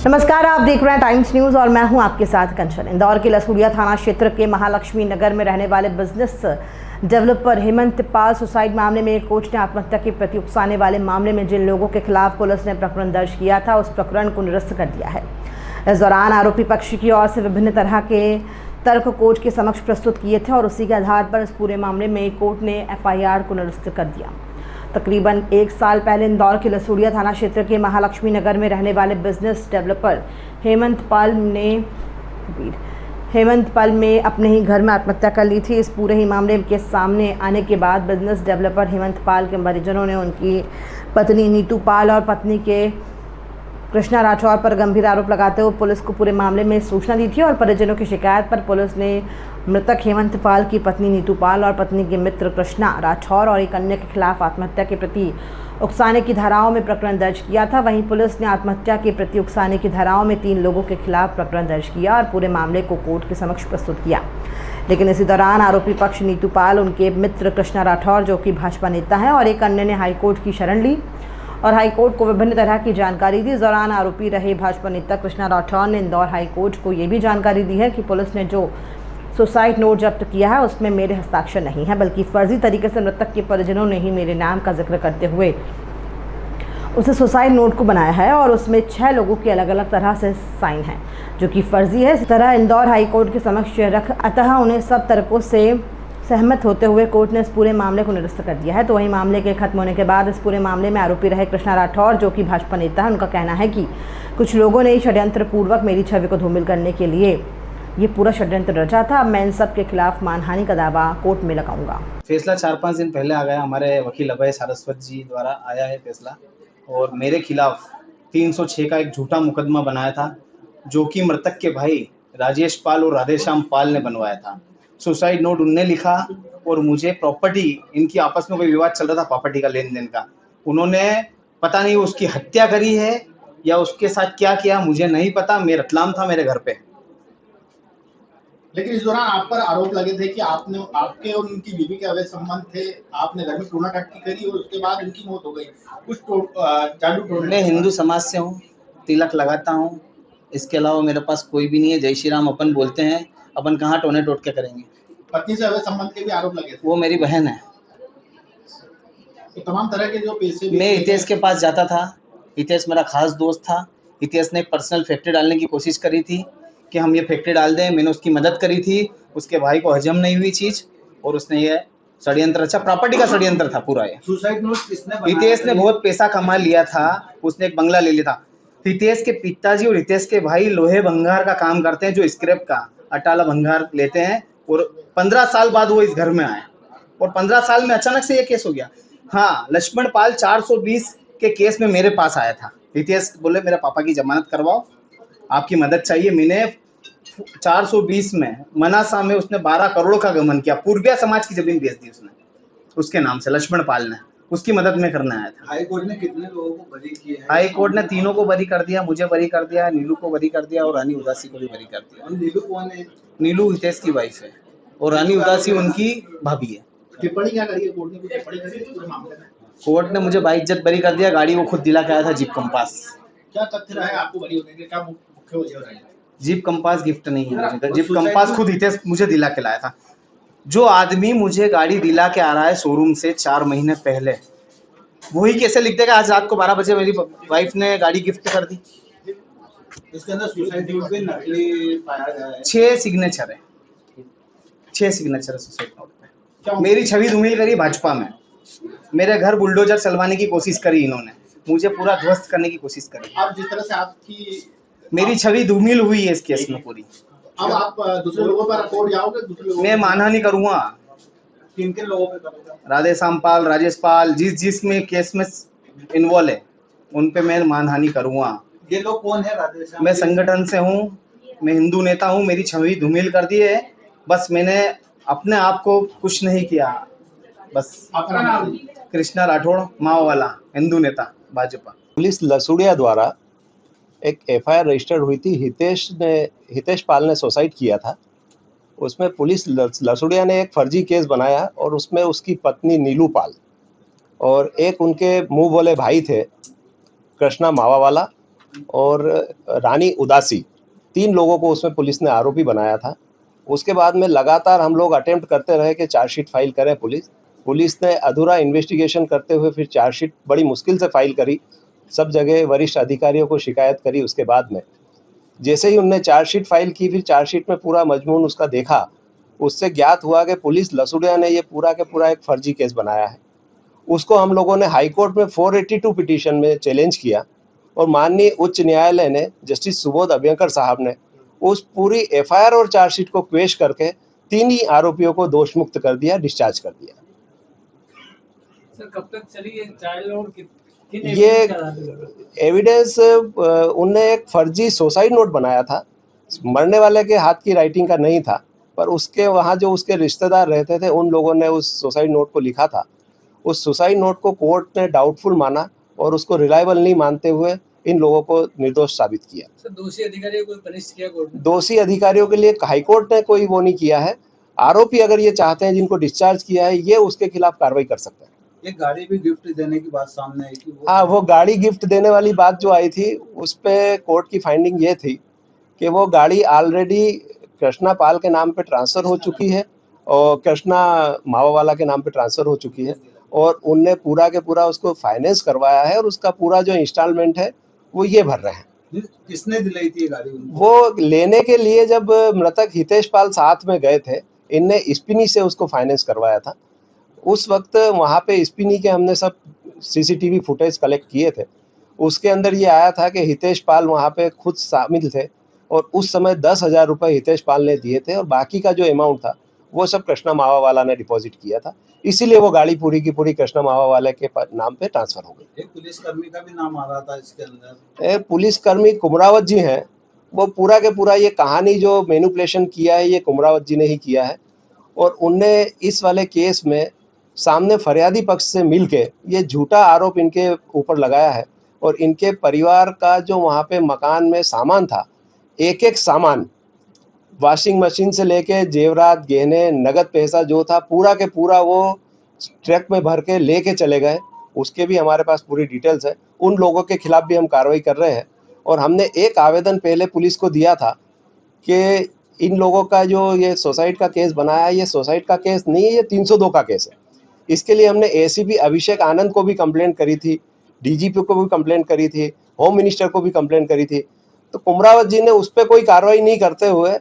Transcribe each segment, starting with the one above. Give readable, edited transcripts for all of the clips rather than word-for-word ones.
नमस्कार, आप देख रहे हैं टाइम्स न्यूज और मैं हूं आपके साथ कंचन। इंदौर के लसूड़िया थाना क्षेत्र के महालक्ष्मी नगर में रहने वाले बिजनेस डेवलपर हेमंत पाल सुसाइड मामले में एक कोच ने आत्महत्या की प्रति उकसाने वाले मामले में जिन लोगों के खिलाफ पुलिस ने प्रकरण दर्ज किया था उस प्रकरण को निरस्त कर दिया है। इस दौरान आरोपी पक्ष की ओर से विभिन्न तरह के तर्क कोर्ट के समक्ष प्रस्तुत किए थे और उसी के आधार पर इस पूरे मामले में कोर्ट ने एफआईआर को निरस्त कर दिया। तकरीबन एक साल पहले इंदौर के लसूड़िया थाना क्षेत्र के महालक्ष्मी नगर में रहने वाले बिजनेस डेवलपर हेमंत पाल ने अपने ही घर में आत्महत्या कर ली थी। इस पूरे ही मामले के सामने आने के बाद बिजनेस डेवलपर हेमंत पाल के परिजनों ने उनकी पत्नी नीतू पाल और पत्नी के कृष्णा राठौर पर गंभीर आरोप लगाते हुए पुलिस को पूरे मामले में सूचना दी थी और परिजनों की शिकायत पर पुलिस ने मृतक हेमंत पाल की पत्नी नीतू पाल और पत्नी के मित्र कृष्णा राठौर और एक अन्य के खिलाफ आत्महत्या के प्रति उकसाने की धाराओं में प्रकरण दर्ज किया था। वहीं पुलिस ने आत्महत्या के प्रति उकसाने की धाराओं में 3 लोगों के खिलाफ प्रकरण दर्ज किया और पूरे मामले को कोर्ट के समक्ष प्रस्तुत किया। लेकिन इसी दौरान आरोपी पक्ष नीतू पाल, उनके मित्र कृष्णा राठौर जो कि भाजपा नेता हैं और एक अन्य ने हाईकोर्ट की शरण ली और हाईकोर्ट को विभिन्न तरह की जानकारी दी। इस दौरान आरोपी रहे भाजपा नेता कृष्णा राठौर ने इंदौर हाईकोर्ट को ये भी जानकारी दी है कि पुलिस ने जो सुसाइड नोट जब्त किया है उसमें मेरे हस्ताक्षर नहीं है, बल्कि फर्जी तरीके से मृतक के परिजनों ने ही मेरे नाम का जिक्र करते हुए उसे सुसाइड नोट को बनाया है और उसमें 6 लोगों के अलग अलग तरह से साइन हैं जो कि फर्जी है। इस तरह इंदौर हाईकोर्ट के समक्ष रख अतः उन्हें सब तर्कों से सहमत होते हुए कोर्ट ने इस पूरे मामले को निरस्त कर दिया है। तो वहीं मामले के खत्म होने के बाद इस पूरे मामले में आरोपी रहे कृष्णा राठौर जो कि भाजपा नेता है। उनका कहना है कि कुछ लोगों ने षड्यंत्र पूर्वक मेरी छवि को धूमिल करने के लिए ये पूरा षड्यंत्र रचा था। अब मैं इन सब के खिलाफ मानहानि का दावा कोर्ट में लगाऊंगा। फैसला 4-5 दिन पहले आ गया, हमारे वकील अभय सारस्वत जी द्वारा आया है फैसला, और मेरे खिलाफ 306 का एक झूठा मुकदमा बनाया था जो कि मृतक के भाई राजेश पाल और राधेश्याम पाल ने बनवाया था। सुसाइड नोट उनने लिखा और मुझे प्रॉपर्टी, इनकी आपस में कोई विवाद चल रहा था प्रॉपर्टी का, लेन देन का, उन्होंने पता नहीं उसकी हत्या करी है या उसके साथ क्या किया मुझे नहीं पता। मैं रतलाम था मेरे घर पे। लेकिन इस दौरान आप पर आरोप लगे थे कि आपके और उनकी बीवी के अवैध संबंध थे, आपने घर में टोना टट्टी करी और उसके बाद उनकी मौत हो गई। कुछ जादू टोने। मैं हिंदू समाज से हूँ, तिलक लगाता हूँ, इसके अलावा मेरे पास कोई भी नहीं है। जय श्री राम अपन बोलते हैं, अपन कहाँ टोने टोट के करेंगे। पत्नी से अवैध संबंध के भी आरोप लगे थे। वो मेरी बहन है। तो तमाम तरह के जो पैसे मैं हितेश के पास जाता था, हितेश मेरा खास दोस्त था। हितेश ने एक पर्सनल फैक्ट्री डालने की कोशिश करी थी कि हम ये फैक्ट्री डाल दें, मैंने उसकी मदद करी थी। उसके भाई को हजम नहीं हुई चीज और उसने ये षड्यंत्र, अच्छा प्रॉपर्टी का षड्यंत्र था पूरा ये। सुसाइड नोट किसने बनाया? हितेश ने बहुत पैसा कमा लिया था, उसने एक बंगला ले लिया था। हितेश के पिताजी और हितेश के भाई लोहे भंगार का काम करते हैं, जो स्क्रैप का अटाला भंगार लेते हैं, और 15 साल बाद वो इस घर में आए और 15 साल में अचानक से ये केस हो गया। हाँ, लक्ष्मण पाल 420 के केस में मेरे पास आया था। हितेश बोले मेरे पापा की जमानत करवाओ, आपकी मदद चाहिए। मैंने 420 में मनासा में उसने 12 करोड़ का गमन किया। पूर्विया समाज की जमीन बेच दी उसने उसके नाम से, लक्ष्मण पाल ने। उसकी मदद में करने आया था। हाई कोर्ट ने कितने लोगों को बरी किया है? हाई कोर्ट ने 3 को बरी कर दिया, मुझे बरी कर दिया, नीलू को बरी कर दिया और रानी उदासी को भी बरी कर दिया। नीलू कौन है? नीलू हितेश की वाइफ है और रानी उदासी उनकी भाभी है। टिप्पणी क्या करी है कोर्ट ने? कुछ टिप्पणी करी है पूरे मामले में? कोर्ट ने मुझे बाइज्जत बरी कर दिया। गाड़ी वो खुद दिला के आया था, जीप कंपास। क्या तथ्य रहा है आपको बरी होने के? क्या मुख्य वजह रही? जीप कंपास गिफ्ट नहीं है मुझे, जीप कंपास खुद हितेश मुझे दिला के लाया था। जो आदमी मुझे गाड़ी दिला के आ रहा है शोरूम से 4 महीने पहले, वही कैसे लिख देगा आज रात को 12 बजे मेरी वाइफ ने गाड़ी गिफ्ट कर दी? इसके अंदर सुसाइड नोट पे नकली पाया गया है। 6 सिग्नेचर है, 6 सिग्नेचर है सुसाइड नोट पे। मेरी छवि धूमिल करी भाजपा में, मेरे घर बुलडोजर चलवाने की कोशिश करी इन्होंने, मुझे पूरा ध्वस्त करने की कोशिश करी। अब जिस तरह से आपकी मेरी छवि धूमिल हुई है इस केस में पूरी। अब आप दूसरे लोगों पर कोर्ट जाओगे? दूसरे लोगों मैं मानहानि करूंगा। किन लोगों पे करोगे? राधेश्याम पाल, राजेश पाल, जिस में केस में इन्वॉल्व है उन पे मैं मानहानि करूंगा। ये लोग कौन है राधेश्याम? मैं संगठन से हूँ, मैं हिंदू नेता हूँ। मेरी छवि धूमिल कर दी है, बस मैंने अपने आप को कुछ नहीं किया। बस आपका नाम? कृष्णा राठौड़, माओ वाला, हिंदू नेता, भाजपा। पुलिस लसूड़िया द्वारा एक एफआईआर रजिस्टर्ड हुई थी। हितेश पाल ने सुसाइड किया था। उसमें पुलिस लसूड़िया ने एक फर्जी केस बनाया और उसमें उसकी पत्नी नीलू पाल और एक उनके मुंह बोले भाई थे कृष्णा मावा वाला और रानी उदासी, 3 लोगों को उसमें पुलिस ने आरोपी बनाया था। उसके बाद में लगातार हम लोग अटेम्प्ट करते रहे कि चार्जशीट फाइल करें। पुलिस ने अधूरा इन्वेस्टिगेशन करते हुए फिर चार्जशीट बड़ी मुश्किल से फाइल करी, सब जगह वरिष्ठ अधिकारियों को शिकायत करी। उसके बाद में जैसे ही उनने चार्जशीट फाइल की, फिर चार्जशीट में पूरा मजमून उसका देखा, उससे ज्ञात हुआ कि पुलिस लसुड़िया ने ये पूरा के पूरा एक फर्जी केस बनाया है। उसको हम लोगों ने हाई कोर्ट में 482 पिटीशन में चैलेंज किया और माननीय उच्च न्यायालय ने, जस्टिस सुबोध अभ्यंकर साहब ने, उस पूरी एफआईआर और चार्जशीट को क्वेश करके 3 ही आरोपियों को दोष मुक्त कर दिया, डिस्चार्ज कर दिया। सर कब तक चली ये ट्रायल और किन ये एविडेंस के आधार पे? एविडेंस उनने एक फर्जी सुसाइड नोट बनाया था, मरने वाले के हाथ की राइटिंग का नहीं था, पर उसके वहाँ जो उसके रिश्तेदार रहते थे उन लोगों ने उस सुसाइड नोट को लिखा था। उस सुसाइड नोट को कोर्ट ने डाउटफुल माना और उसको रिलायबल नहीं मानते हुए इन लोगों को निर्दोष साबित किया। सर दोषी अधिकारियों को पनिश किया कोर्ट ने? दोषी अधिकारियों के लिए हाईकोर्ट ने कोई वो नहीं किया है। आरोपी अगर ये चाहते हैं, जिनको डिस्चार्ज किया है, ये उसके खिलाफ कार्रवाई कर सकते हैं। एक गाड़ी भी गिफ्ट देने की बात सामने आई थी। हाँ, वो गाड़ी गिफ्ट देने वाली बात जो आई थी, उस पे कोर्ट की फाइंडिंग ये थी कि वो गाड़ी ऑलरेडी कृष्णा पाल के नाम पे ट्रांसफर हो चुकी है और कृष्णा मावावाला के नाम पे ट्रांसफर हो चुकी है और उनने पूरा के पूरा उसको फाइनेंस करवाया है और उसका पूरा जो इंस्टॉलमेंट है वो ये भर रहे हैं। किसने दिलाई थी ये गाड़ी उनको? वो लेने के लिए जब मृतक हितेश पाल साथ में गए थे, इनने स्पिनी से उसको फाइनेंस करवाया था। उस वक्त वहाँ पे स्पिनी के हमने सब सीसीटीवी फुटेज कलेक्ट किए थे। उसके अंदर ये आया था कि हितेश पाल वहाँ पे खुद शामिल थे और उस समय 10,000 रुपये हितेश पाल ने दिए थे और बाकी का जो अमाउंट था वो सब कृष्णा मावावाला ने डिपॉजिट किया था। इसीलिए वो गाड़ी पूरी की पूरी कृष्णा मावावाला के नाम पे ट्रांसफर हो गई। एक पुलिसकर्मी का भी नाम आ रहा था इसके अंदर। पुलिसकर्मी कुमरावत जी हैं, वो पूरा के पूरा ये कहानी जो मैनिपुलेशन किया है ये कुमरावत जी ने ही किया है और उनने इस वाले केस में सामने फरियादी पक्ष से मिलके ये झूठा आरोप इनके ऊपर लगाया है और इनके परिवार का जो वहाँ पे मकान में सामान था, एक एक सामान, वॉशिंग मशीन से लेके जेवरात, गहने, नगद पैसा जो था पूरा के पूरा वो ट्रक में भर के लेके चले गए। उसके भी हमारे पास पूरी डिटेल्स है। उन लोगों के खिलाफ भी हम कार्रवाई कर रहे हैं और हमने एक आवेदन पहले पुलिस को दिया था कि इन लोगों का जो ये सुसाइड का केस बनाया है, ये सुसाइड का केस नहीं है, ये 302 का केस है। इसके लिए हमने एसीपी अभिषेक आनंद को भी कंप्लेंट करी थी, डीजीपी को भी कंप्लेंट करी थी, होम मिनिस्टर को भी कंप्लेंट करी थी। तो कुमरावत जी ने उस पर कोई कार्रवाई नहीं करते हुए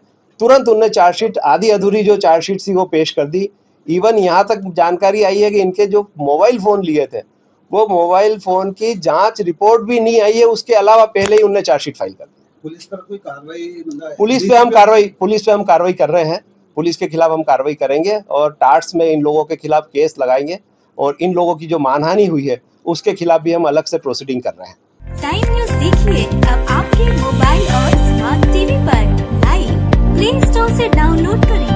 तुरंत उनने चार्जशीट, आधी अधूरी जो चार्जशीट थी वो पेश कर दी। इवन यहाँ तक जानकारी आई है कि इनके जो मोबाइल फ़ोन लिए थे वो मोबाइल फ़ोन की जांच रिपोर्ट भी नहीं आई है, उसके अलावा पहले ही उनने चार्जशीट फाइल कर दी। पुलिस पर कोई कार्रवाई मतलब पुलिस पे हम कार्रवाई कर रहे हैं। पुलिस के खिलाफ हम कार्रवाई करेंगे और टार्ट्स में इन लोगों के खिलाफ केस लगाएंगे और इन लोगों की जो मानहानि हुई है उसके खिलाफ भी हम अलग से प्रोसीडिंग कर रहे हैं। टाइम न्यूज़ देखिए अब आपके मोबाइल और स्मार्ट टीवी पर। लाइव प्ले स्टोर से डाउनलोड करें।